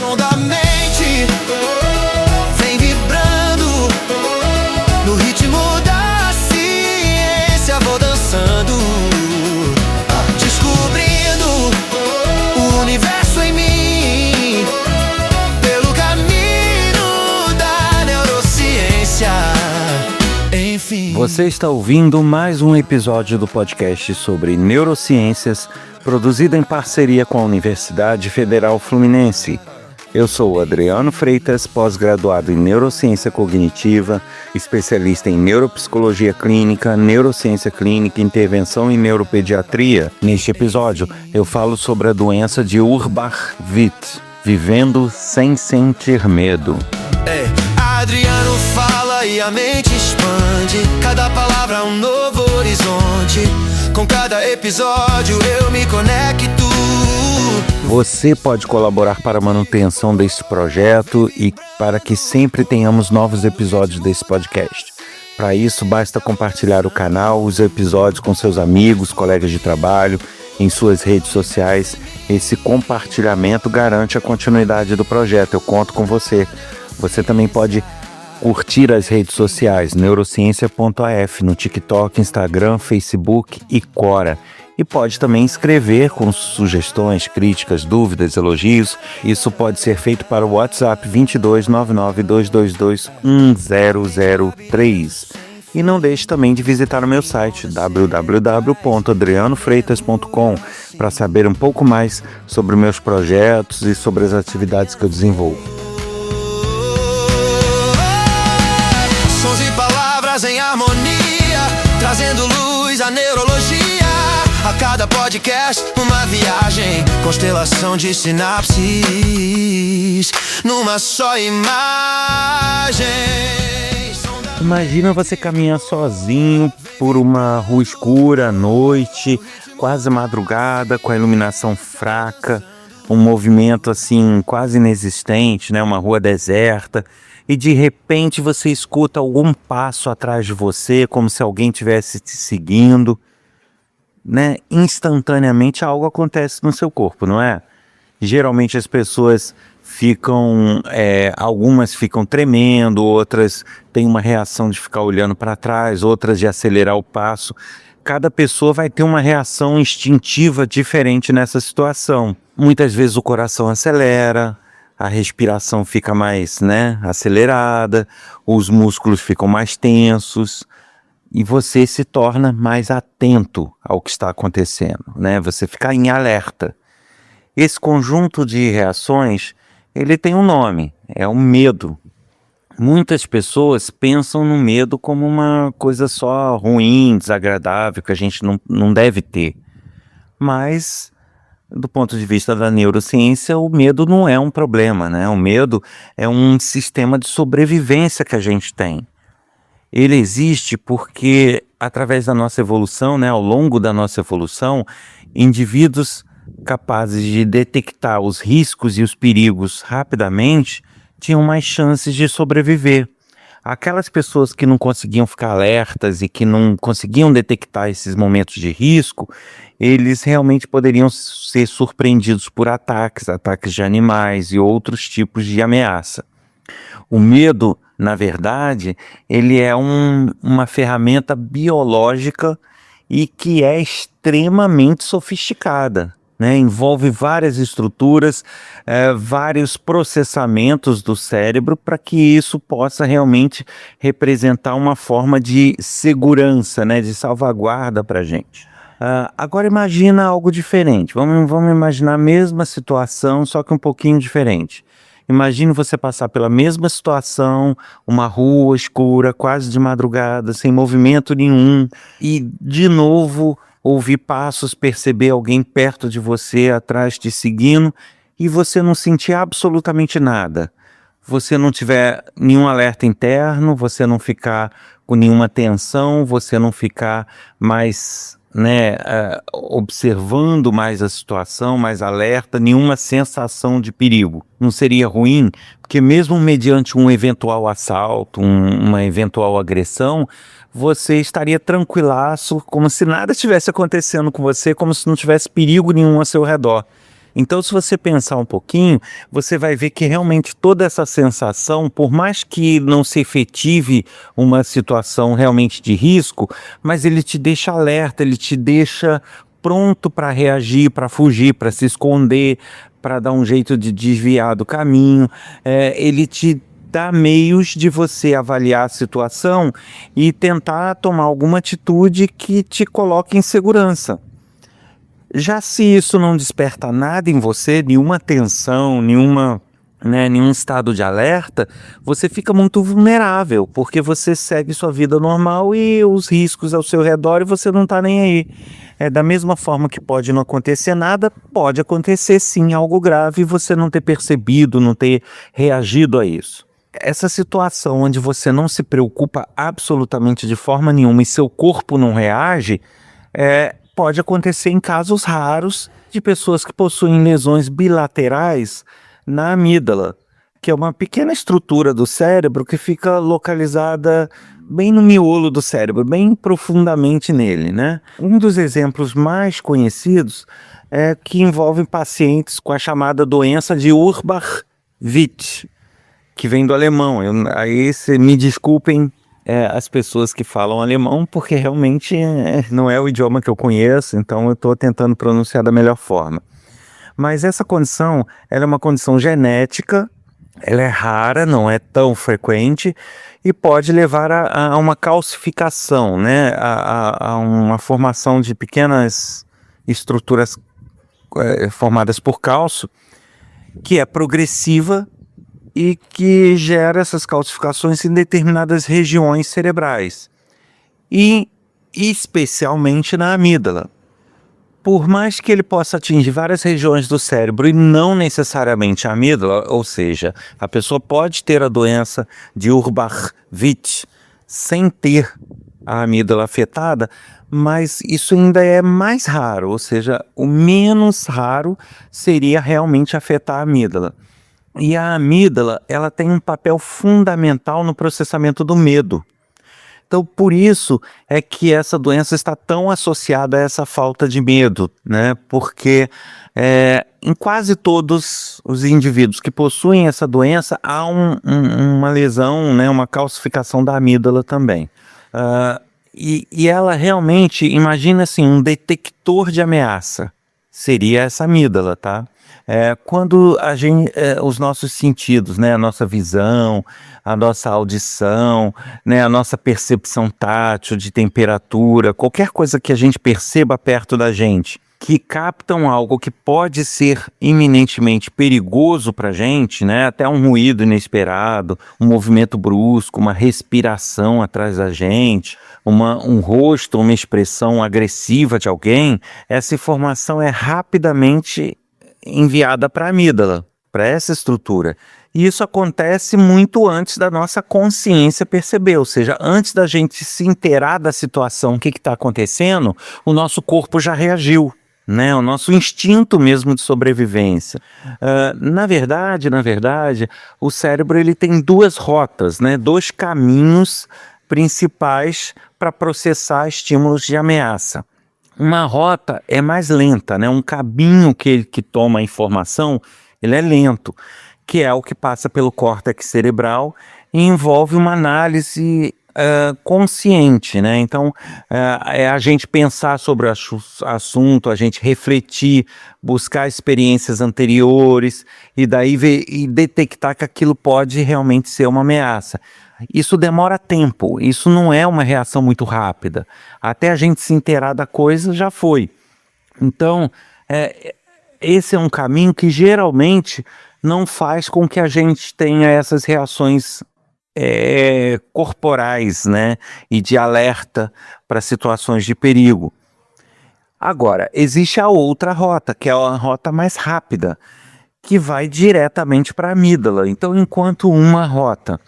som da mente vem vibrando no ritmo da ciência. Vou dançando, descobrindo o universo em mim pelo caminho da neurociência. Enfim. Você está ouvindo mais um episódio do podcast sobre neurociências, produzido em parceria com a Universidade Federal Fluminense. Eu sou Adriano Freitas, pós-graduado em Neurociência Cognitiva, especialista em Neuropsicologia Clínica, Neurociência Clínica e Intervenção em Neuropediatria. Neste episódio, eu falo sobre a doença de Urbach-Witt, vivendo sem sentir medo. Adriano fala e a mente expande, cada palavra um novo horizonte. Com cada episódio eu me conecto. Você pode colaborar para a manutenção desse projeto e para que sempre tenhamos novos episódios desse podcast. Para isso, basta compartilhar o canal, os episódios com seus amigos, colegas de trabalho, em suas redes sociais. Esse compartilhamento garante a continuidade do projeto. Eu conto com você. Você também pode curtir as redes sociais neurociência.af no TikTok, Instagram, Facebook e Quora. E pode também escrever com sugestões, críticas, dúvidas, elogios. Isso pode ser feito para o WhatsApp 2299-222-1003. E não deixe também de visitar o meu site www.adrianofreitas.com para saber um pouco mais sobre meus projetos e sobre as atividades que eu desenvolvo. Sons e palavras em harmonia, trazendo luz à neurologia. A cada podcast, uma viagem, constelação de sinapses, numa só imagem. Imagina você caminhar sozinho por uma rua escura à noite, quase madrugada, com a iluminação fraca, um movimento assim quase inexistente, né? Uma rua deserta. E de repente você escuta algum passo atrás de você, como se alguém estivesse te seguindo, né? Instantaneamente algo acontece no seu corpo, não é? Geralmente as pessoas ficam, algumas ficam tremendo, outras têm uma reação de ficar olhando para trás, outras de acelerar o passo. Cada pessoa vai ter uma reação instintiva diferente nessa situação. Muitas vezes o coração acelera, a respiração fica mais, acelerada, os músculos ficam mais tensos e você se torna mais atento ao que está acontecendo, né? Você fica em alerta. Esse conjunto de reações, ele tem um nome, é o medo. Muitas pessoas pensam no medo como uma coisa só ruim, desagradável, que a gente não deve ter. Mas do ponto de vista da neurociência, o medo não é um problema, né? O medo é um sistema de sobrevivência que a gente tem. Ele existe porque, através da nossa evolução, ao longo da nossa evolução, indivíduos capazes de detectar os riscos e os perigos rapidamente tinham mais chances de sobreviver. Aquelas pessoas que não conseguiam ficar alertas e que não conseguiam detectar esses momentos de risco, eles realmente poderiam ser surpreendidos por ataques de animais e outros tipos de ameaça. O medo, na verdade, ele é uma ferramenta biológica e que é extremamente sofisticada. Envolve várias estruturas, vários processamentos do cérebro para que isso possa realmente representar uma forma de segurança, de salvaguarda para a gente. Agora imagina algo diferente, vamos imaginar a mesma situação, só que um pouquinho diferente. Imagine você passar pela mesma situação, uma rua escura, quase de madrugada, sem movimento nenhum, e de novo ouvir passos, perceber alguém perto de você, atrás te seguindo, e você não sentir absolutamente nada. Você não tiver nenhum alerta interno, você não ficar com nenhuma tensão, você não ficar mais observando mais a situação, mais alerta, nenhuma sensação de perigo. Não seria ruim? Porque mesmo mediante um eventual assalto, uma eventual agressão, você estaria tranquilaço, como se nada estivesse acontecendo com você, como se não tivesse perigo nenhum ao seu redor. Então, se você pensar um pouquinho, você vai ver que realmente toda essa sensação, por mais que não se efetive uma situação realmente de risco, mas ele te deixa alerta, ele te deixa pronto para reagir, para fugir, para se esconder, para dar um jeito de desviar do caminho. Ele te dá meios de você avaliar a situação e tentar tomar alguma atitude que te coloque em segurança. Já se isso não desperta nada em você, nenhuma tensão, nenhum estado de alerta, você fica muito vulnerável, porque você segue sua vida normal e os riscos ao seu redor e você não está nem aí. Da mesma forma que pode não acontecer nada, pode acontecer sim algo grave e você não ter percebido, não ter reagido a isso. Essa situação onde você não se preocupa absolutamente de forma nenhuma e seu corpo não reage, pode acontecer em casos raros de pessoas que possuem lesões bilaterais na amígdala, que é uma pequena estrutura do cérebro que fica localizada bem no miolo do cérebro, bem profundamente nele, né? Um dos exemplos mais conhecidos é que envolve pacientes com a chamada doença de Urbach-Witt, que vem do alemão. Aí me desculpem as pessoas que falam alemão, porque realmente não é o idioma que eu conheço, então eu estou tentando pronunciar da melhor forma. Mas essa condição, ela é uma condição genética, ela é rara, não é tão frequente e pode levar a uma calcificação, né? A uma formação de pequenas estruturas formadas por cálcio, que é progressiva e que gera essas calcificações em determinadas regiões cerebrais, e especialmente na amígdala. Por mais que ele possa atingir várias regiões do cérebro e não necessariamente a amígdala, ou seja, a pessoa pode ter a doença de Urbach-Witt sem ter a amígdala afetada, mas isso ainda é mais raro, ou seja, o menos raro seria realmente afetar a amígdala. E a amígdala, ela tem um papel fundamental no processamento do medo. Então, por isso é que essa doença está tão associada a essa falta de medo, né? Porque em quase todos os indivíduos que possuem essa doença, há uma lesão, né? Uma calcificação da amígdala também. E ela realmente, imagina assim, um detector de ameaça. Seria essa amígdala, tá? Quando os nossos sentidos, né, a nossa visão, a nossa audição, né, a nossa percepção tátil de temperatura, qualquer coisa que a gente perceba perto da gente, que captam algo que pode ser iminentemente perigoso para a gente, né, até um ruído inesperado, um movimento brusco, uma respiração atrás da gente, um rosto, uma expressão agressiva de alguém, essa informação é rapidamente enviada para a amígdala, para essa estrutura. E isso acontece muito antes da nossa consciência perceber, ou seja, antes da gente se inteirar da situação, o que está acontecendo, o nosso corpo já reagiu, né? O nosso instinto mesmo de sobrevivência. Na verdade, o cérebro ele tem duas rotas, né? Dois caminhos principais para processar estímulos de ameaça. Uma rota é mais lenta, né? Um caminho que toma a informação, ele é lento, que é o que passa pelo córtex cerebral e envolve uma análise consciente, né? Então, é a gente pensar sobre o assunto, a gente refletir, buscar experiências anteriores e daí ver e detectar que aquilo pode realmente ser uma ameaça. Isso demora tempo, isso não é uma reação muito rápida. Até a gente se inteirar da coisa já foi. Então, esse é um caminho que geralmente não faz com que a gente tenha essas reações corporais, né? E de alerta para situações de perigo. Agora, existe a outra rota, que é a rota mais rápida, que vai diretamente para a amígdala. Então, enquanto uma rota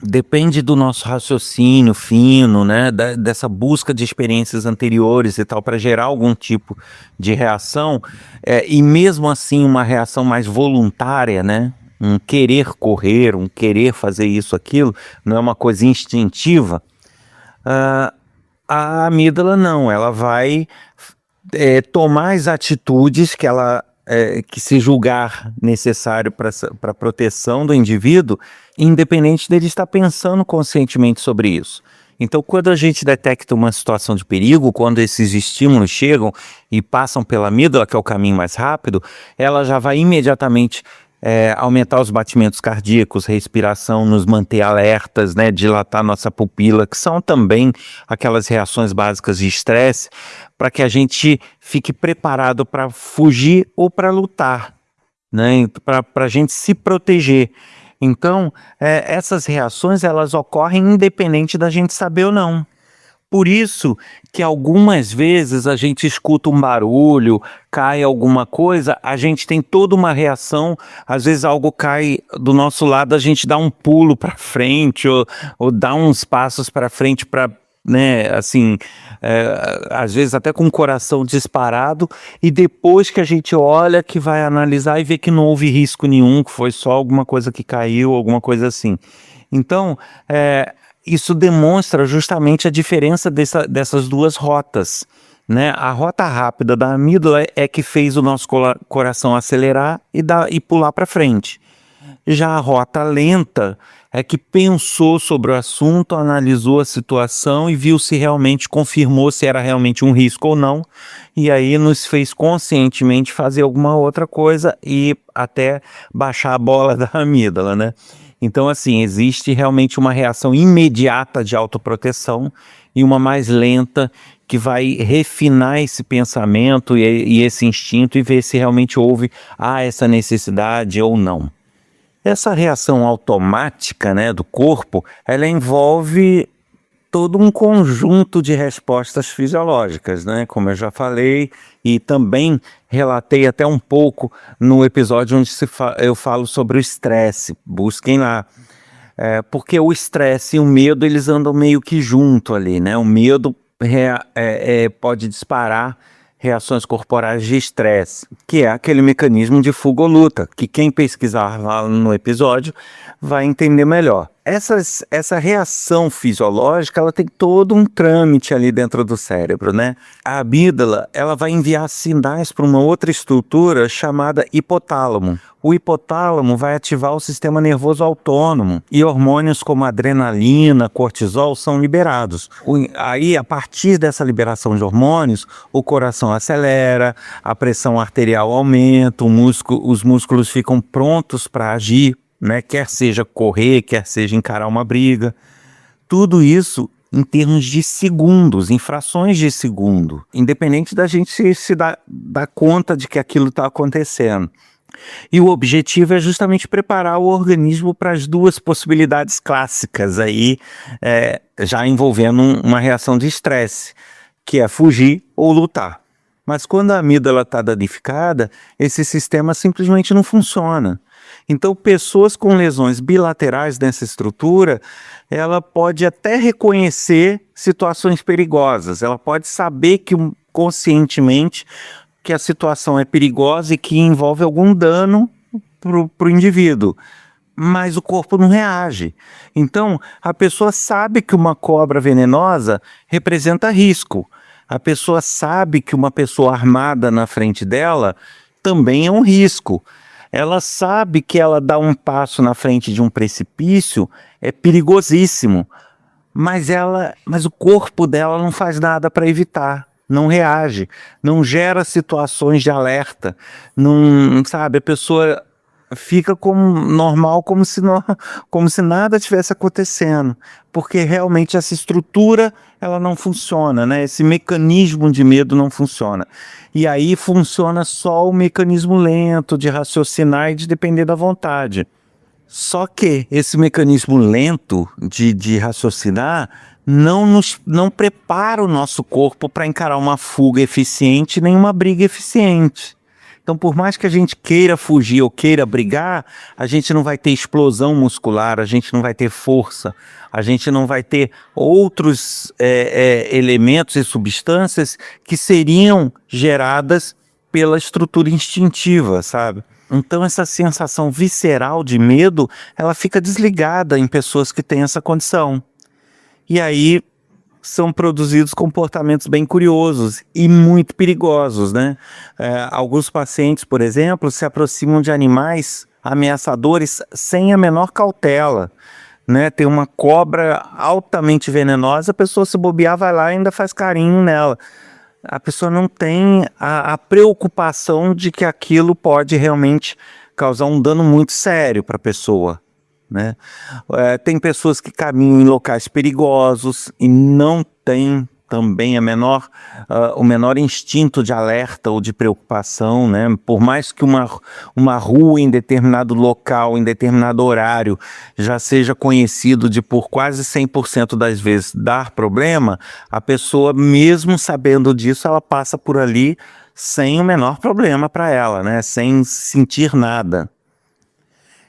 depende do nosso raciocínio fino, né, dessa busca de experiências anteriores e tal, para gerar algum tipo de reação, e mesmo assim uma reação mais voluntária, né, um querer correr, um querer fazer isso, aquilo, não é uma coisa instintiva, a amígdala não, ela vai tomar as atitudes que ela que se julgar necessário para a proteção do indivíduo, independente dele estar pensando conscientemente sobre isso. Então, quando a gente detecta uma situação de perigo, quando esses estímulos chegam e passam pela amígdala, que é o caminho mais rápido, ela já vai imediatamente aumentar os batimentos cardíacos, respiração, nos manter alertas, né, dilatar nossa pupila, que são também aquelas reações básicas de estresse, para que a gente fique preparado para fugir ou para lutar, né, para a gente se proteger. Então, essas reações, elas ocorrem independente da gente saber ou não. Por isso que algumas vezes a gente escuta um barulho, cai alguma coisa, a gente tem toda uma reação, às vezes algo cai do nosso lado, a gente dá um pulo para frente ou dá uns passos para frente para, né, assim, às vezes até com o coração disparado, e depois que a gente olha, que vai analisar e vê que não houve risco nenhum, que foi só alguma coisa que caiu, alguma coisa assim. Então, isso demonstra justamente a diferença dessas duas rotas, né? A rota rápida da amígdala é que fez o nosso coração acelerar e pular para frente. Já a rota lenta é que pensou sobre o assunto, analisou a situação e viu se realmente confirmou se era realmente um risco ou não, e aí nos fez conscientemente fazer alguma outra coisa e até baixar a bola da amígdala, né? Então, assim, existe realmente uma reação imediata de autoproteção e uma mais lenta que vai refinar esse pensamento e esse instinto e ver se realmente houve essa necessidade ou não. Essa reação automática, né, do corpo, ela envolve todo um conjunto de respostas fisiológicas, né? Como eu já falei, e também relatei até um pouco no episódio onde eu falo sobre o estresse. Busquem lá. Porque o estresse e o medo, eles andam meio que junto ali, né? O medo pode disparar reações corporais de estresse, que é aquele mecanismo de fuga ou luta, que quem pesquisar lá no episódio vai entender melhor. Essa reação fisiológica, ela tem todo um trâmite ali dentro do cérebro, né? A amígdala, ela vai enviar sinais para uma outra estrutura chamada hipotálamo. O hipotálamo vai ativar o sistema nervoso autônomo e hormônios como adrenalina, cortisol são liberados. Aí, a partir dessa liberação de hormônios, o coração acelera, a pressão arterial aumenta, os músculos ficam prontos para agir, né? Quer seja correr, quer seja encarar uma briga. Tudo isso em termos de segundos, em frações de segundo, independente da gente se dar conta de que aquilo está acontecendo. E o objetivo é justamente preparar o organismo para as duas possibilidades clássicas aí, já envolvendo uma reação de estresse, que é fugir ou lutar. Mas quando a amígdala está danificada, esse sistema simplesmente não funciona. Então, pessoas com lesões bilaterais nessa estrutura, ela pode até reconhecer situações perigosas, ela pode saber que conscientemente que a situação é perigosa e que envolve algum dano para o indivíduo, mas o corpo não reage. Então, a pessoa sabe que uma cobra venenosa representa risco. A pessoa sabe que uma pessoa armada na frente dela também é um risco. Ela sabe que ela dá um passo na frente de um precipício é perigosíssimo, mas o corpo dela não faz nada para evitar. Não reage, não gera situações de alerta, não, sabe, a pessoa fica como normal, como se nada tivesse acontecendo, porque realmente essa estrutura ela não funciona, né? Esse mecanismo de medo não funciona. E aí funciona só o mecanismo lento de raciocinar e de depender da vontade. Só que esse mecanismo lento de raciocinar não prepara o nosso corpo para encarar uma fuga eficiente nem uma briga eficiente. Então, por mais que a gente queira fugir ou queira brigar, a gente não vai ter explosão muscular, a gente não vai ter força, a gente não vai ter outros elementos e substâncias que seriam geradas pela estrutura instintiva, sabe? Então, essa sensação visceral de medo, ela fica desligada em pessoas que têm essa condição. E aí, são produzidos comportamentos bem curiosos e muito perigosos, né? Alguns pacientes, por exemplo, se aproximam de animais ameaçadores sem a menor cautela, né? Tem uma cobra altamente venenosa, a pessoa, se bobear, vai lá e ainda faz carinho nela. A pessoa não tem a preocupação de que aquilo pode realmente causar um dano muito sério para a pessoa, né? Tem pessoas que caminham em locais perigosos e não têm também o menor instinto de alerta ou de preocupação, né? Por mais que uma rua em determinado local, em determinado horário, já seja conhecido de por quase 100% das vezes dar problema, a pessoa, mesmo sabendo disso, ela passa por ali sem o menor problema para ela, né? Sem sentir nada.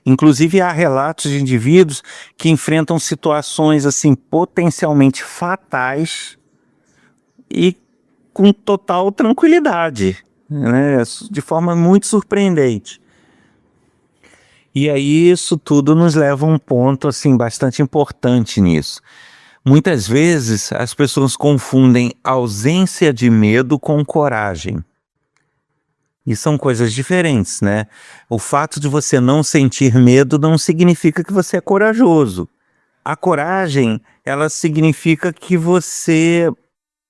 Inclusive, há relatos de indivíduos que enfrentam situações assim potencialmente fatais e com total tranquilidade, né? De forma muito surpreendente. E aí isso tudo nos leva a um ponto assim bastante importante nisso. Muitas vezes as pessoas confundem ausência de medo com coragem. E são coisas diferentes, né? O fato de você não sentir medo não significa que você é corajoso. A coragem, ela significa que você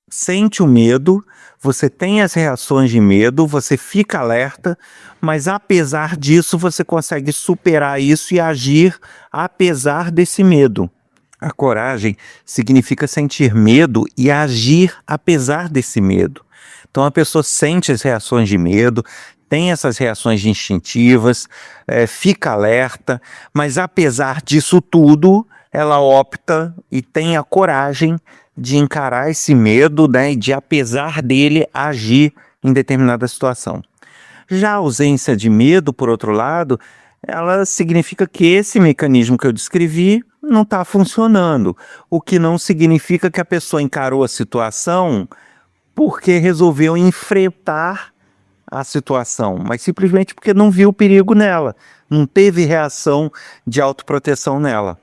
sente o medo, você tem as reações de medo, você fica alerta, mas apesar disso você consegue superar isso e agir apesar desse medo. A coragem significa sentir medo e agir apesar desse medo. Então a pessoa sente as reações de medo, tem essas reações instintivas, fica alerta, mas apesar disso tudo, ela opta e tem a coragem de encarar esse medo, né, e de, apesar dele, agir em determinada situação. Já a ausência de medo, por outro lado, ela significa que esse mecanismo que eu descrevi não está funcionando, o que não significa que a pessoa encarou a situação porque resolveu enfrentar a situação, mas simplesmente porque não viu o perigo nela, não teve reação de autoproteção nela.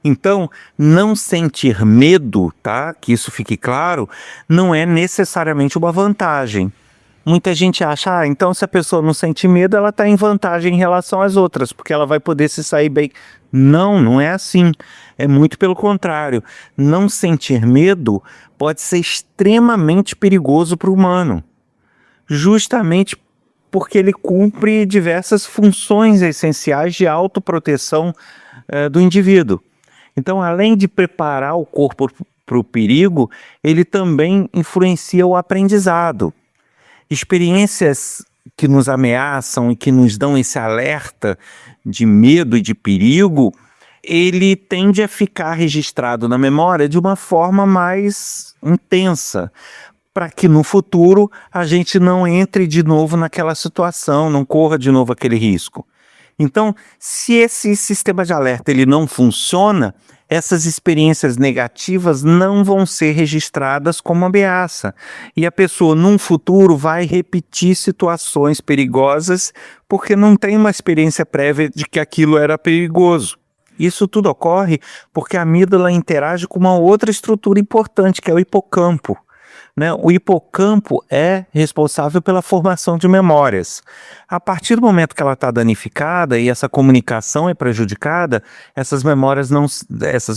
Então, não sentir medo, tá? Que isso fique claro, não é necessariamente uma vantagem. Muita gente acha, então se a pessoa não sente medo, ela está em vantagem em relação às outras, porque ela vai poder se sair bem. Não, não é assim. É muito pelo contrário. Não sentir medo pode ser extremamente perigoso para o humano, justamente porque ele cumpre diversas funções essenciais de autoproteção do indivíduo. Então, além de preparar o corpo para o perigo, ele também influencia o aprendizado. Experiências que nos ameaçam e que nos dão esse alerta de medo e de perigo, ele tende a ficar registrado na memória de uma forma mais intensa, para que no futuro a gente não entre de novo naquela situação, não corra de novo aquele risco. Então, se esse sistema de alerta ele não funciona, essas experiências negativas não vão ser registradas como ameaça. E a pessoa, num futuro, vai repetir situações perigosas porque não tem uma experiência prévia de que aquilo era perigoso. Isso tudo ocorre porque a amígdala interage com uma outra estrutura importante, que é o hipocampo. Né? O hipocampo é responsável pela formação de memórias. A partir do momento que ela está danificada e essa comunicação é prejudicada, essas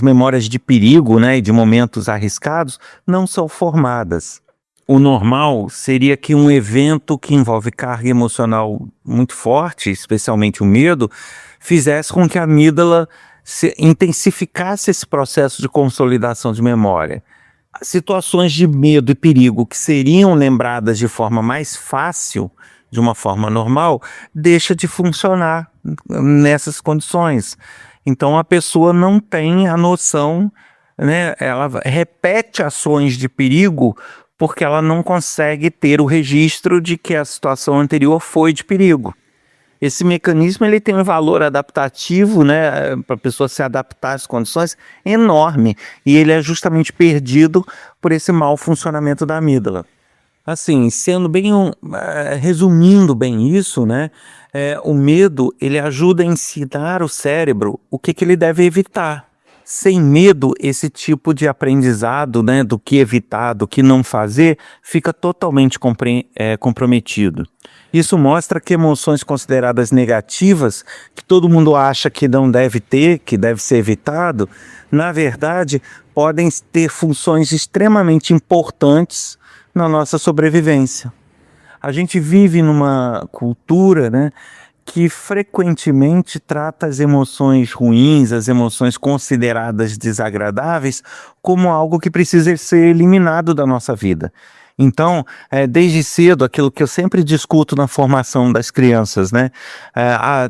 memórias de perigo, né, e de momentos arriscados não são formadas. O normal seria que um evento que envolve carga emocional muito forte, especialmente o medo, fizesse com que a amígdala intensificasse esse processo de consolidação de memória. Situações de medo e perigo que seriam lembradas de forma mais fácil, de uma forma normal, deixa de funcionar nessas condições. Então a pessoa não tem a noção, né? Ela repete ações de perigo porque ela não consegue ter o registro de que a situação anterior foi de perigo. Esse mecanismo ele tem um valor adaptativo, né, para a pessoa se adaptar às condições, enorme. E ele é justamente perdido por esse mau funcionamento da amígdala. Assim, resumindo bem isso, né, o medo ele ajuda a ensinar o cérebro o que ele deve evitar. Sem medo, esse tipo de aprendizado, né, do que evitar, do que não fazer, fica totalmente comprometido. Isso mostra que emoções consideradas negativas, que todo mundo acha que não deve ter, que deve ser evitado, na verdade, podem ter funções extremamente importantes na nossa sobrevivência. A gente vive numa cultura, né, que frequentemente trata as emoções ruins, as emoções consideradas desagradáveis, como algo que precisa ser eliminado da nossa vida. Então, desde cedo, aquilo que eu sempre discuto na formação das crianças, né?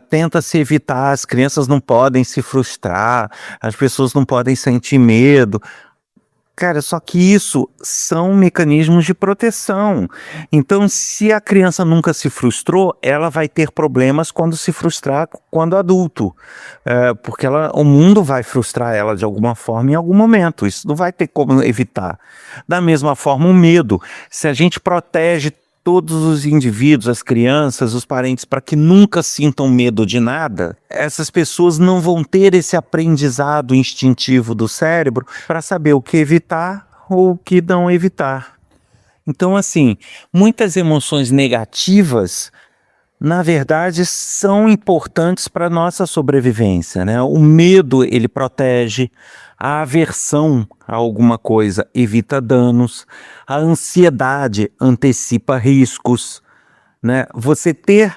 Tenta-se evitar, as crianças não podem se frustrar, as pessoas não podem sentir medo. Cara, só que isso são mecanismos de proteção. Então, se a criança nunca se frustrou, ela vai ter problemas quando se frustrar quando adulto. Porque o mundo vai frustrar ela de alguma forma em algum momento. Isso não vai ter como evitar. Da mesma forma, o medo. Se a gente protege todos os indivíduos, as crianças, os parentes, para que nunca sintam medo de nada, essas pessoas não vão ter esse aprendizado instintivo do cérebro para saber o que evitar ou o que não evitar. Então, assim, muitas emoções negativas, na verdade, são importantes para a nossa sobrevivência, né? O medo, ele protege. A aversão a alguma coisa evita danos. A ansiedade antecipa riscos, né? Você ter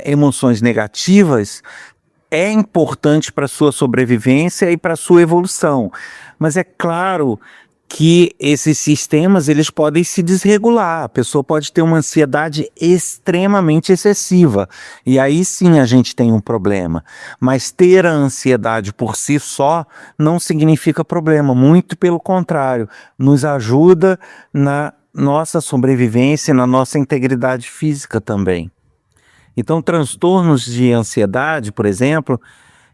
emoções negativas é importante para a sua sobrevivência e para a sua evolução. Mas é claro que esses sistemas, eles podem se desregular. A pessoa pode ter uma ansiedade extremamente excessiva. E aí sim a gente tem um problema. Mas ter a ansiedade por si só não significa problema. Muito pelo contrário, nos ajuda na nossa sobrevivência, na nossa integridade física também. Então, transtornos de ansiedade, por exemplo,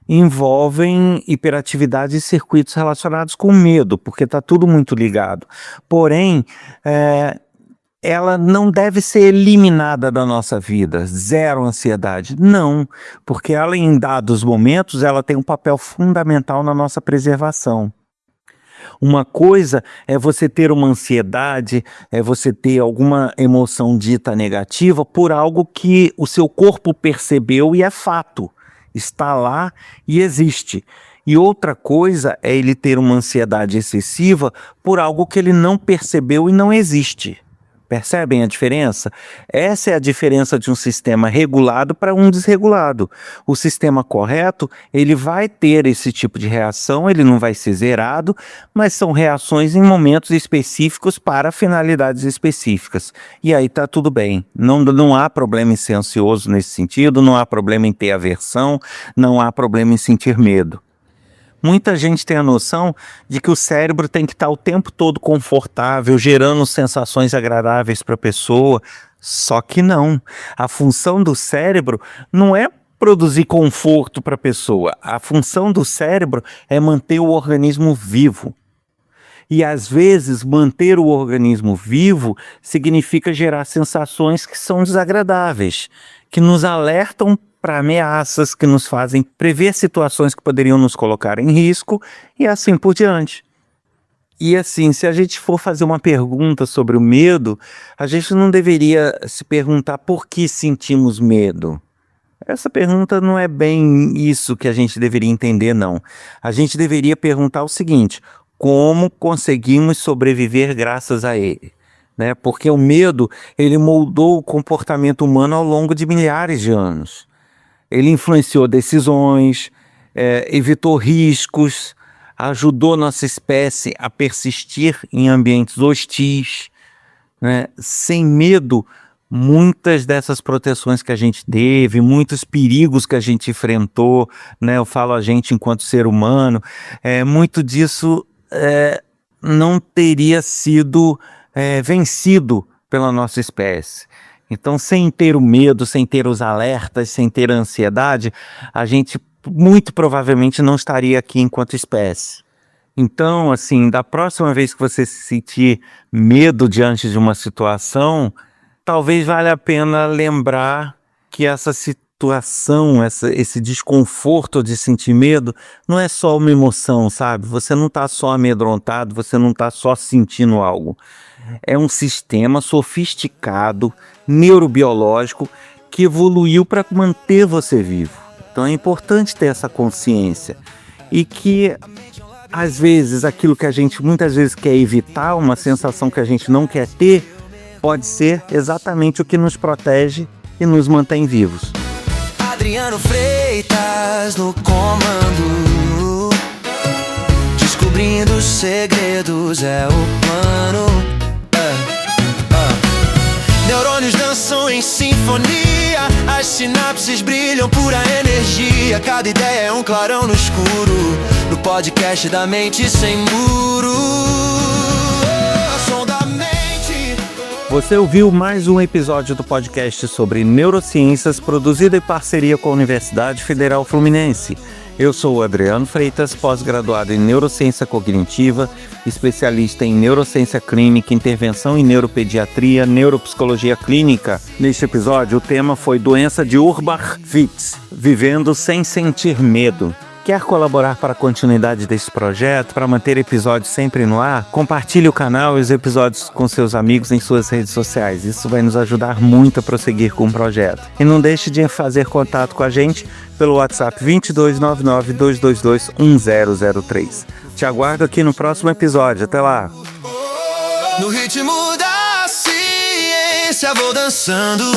envolvem hiperatividade e circuitos relacionados com medo, porque está tudo muito ligado. Porém, ela não deve ser eliminada da nossa vida, zero ansiedade. Não, porque ela em dados momentos ela tem um papel fundamental na nossa preservação. Uma coisa é você ter uma ansiedade, é você ter alguma emoção dita negativa por algo que o seu corpo percebeu e é fato. Está lá e existe. E outra coisa é ele ter uma ansiedade excessiva por algo que ele não percebeu e não existe. Percebem a diferença? Essa é a diferença de um sistema regulado para um desregulado. O sistema correto, ele vai ter esse tipo de reação, ele não vai ser zerado, mas são reações em momentos específicos para finalidades específicas. E aí está tudo bem. Não há problema em ser ansioso nesse sentido, não há problema em ter aversão, não há problema em sentir medo. Muita gente tem a noção de que o cérebro tem que estar o tempo todo confortável, gerando sensações agradáveis para a pessoa, só que não. A função do cérebro não é produzir conforto para a pessoa, a função do cérebro é manter o organismo vivo. E às vezes manter o organismo vivo significa gerar sensações que são desagradáveis, que nos alertam para ameaças, que nos fazem prever situações que poderiam nos colocar em risco e assim por diante. E assim, se a gente for fazer uma pergunta sobre o medo, a gente não deveria se perguntar por que sentimos medo. Essa pergunta não é bem isso que a gente deveria entender, não. A gente deveria perguntar o seguinte: como conseguimos sobreviver graças a ele? Né? Porque o medo, ele moldou o comportamento humano ao longo de milhares de anos. Ele influenciou decisões, evitou riscos, ajudou nossa espécie a persistir em ambientes hostis, né? Sem medo, muitas dessas proteções que a gente teve, muitos perigos que a gente enfrentou, né? Eu falo a gente enquanto ser humano, muito disso não teria sido vencido pela nossa espécie. Então, sem ter o medo, sem ter os alertas, sem ter a ansiedade, a gente muito provavelmente não estaria aqui enquanto espécie. Então, assim, da próxima vez que você se sentir medo diante de uma situação, talvez valha a pena lembrar que essa situação situação, esse desconforto de sentir medo, não é só uma emoção, sabe? Você não está só amedrontado, você não está só sentindo algo. É um sistema sofisticado, neurobiológico, que evoluiu para manter você vivo. Então é importante ter essa consciência. E que, às vezes, aquilo que a gente muitas vezes quer evitar, uma sensação que a gente não quer ter, pode ser exatamente o que nos protege e nos mantém vivos. Adriano Freitas no comando, descobrindo os segredos é o plano. Neurônios dançam em sinfonia, as sinapses brilham pura energia. Cada ideia é um clarão no escuro, no podcast da mente sem muro. Som da mente. Você ouviu mais um episódio do podcast sobre neurociências, produzido em parceria com a Universidade Federal Fluminense. Eu sou o Adriano Freitas, pós-graduado em Neurociência Cognitiva, especialista em Neurociência Clínica, Intervenção em Neuropediatria, Neuropsicologia Clínica. Neste episódio, o tema foi Doença de Urbach-Wietz, Vivendo Sem Sentir Medo. Quer colaborar para a continuidade desse projeto, para manter episódios sempre no ar? Compartilhe o canal e os episódios com seus amigos em suas redes sociais. Isso vai nos ajudar muito a prosseguir com o projeto. E não deixe de fazer contato com a gente pelo WhatsApp 2299-222-1003. Te aguardo aqui no próximo episódio. Até lá! No ritmo da ciência vou dançando,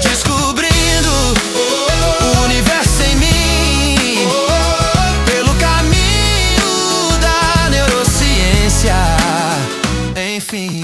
descobrindo o universo em mim, pelo caminho da neurociência, enfim.